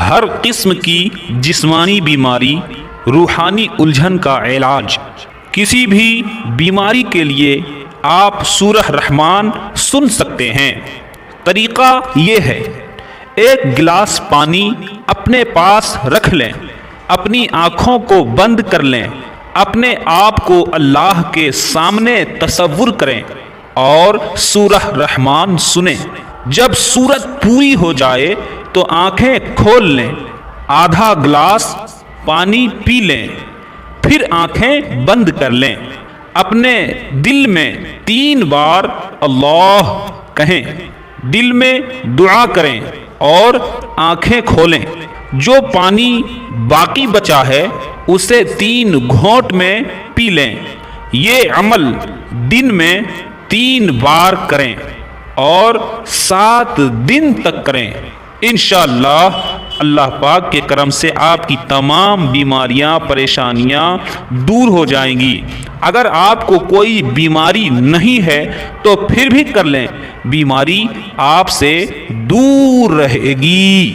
ہر قسم کی جسمانی بیماری، روحانی الجھن کا علاج۔ کسی بھی بیماری کے لیے آپ سورہ رحمان سن سکتے ہیں۔ طریقہ یہ ہے، ایک گلاس پانی اپنے پاس رکھ لیں، اپنی آنکھوں کو بند کر لیں، اپنے آپ کو اللہ کے سامنے تصور کریں اور سورہ رحمان سنیں۔ جب سورت پوری ہو جائے تو آنکھیں کھول لیں، آدھا گلاس پانی پی لیں، پھر آنکھیں بند کر لیں، اپنے دل میں 3 بار اللہ کہیں، دل میں دعا کریں اور آنکھیں کھولیں۔ جو پانی باقی بچا ہے اسے 3 گھونٹ میں پی لیں۔ یہ عمل دن میں 3 بار کریں اور 7 دن تک کریں۔ انشاءاللہ اللہ پاک کے کرم سے آپ کی تمام بیماریاں، پریشانیاں دور ہو جائیں گی۔ اگر آپ کو کوئی بیماری نہیں ہے تو پھر بھی کر لیں، بیماری آپ سے دور رہے گی۔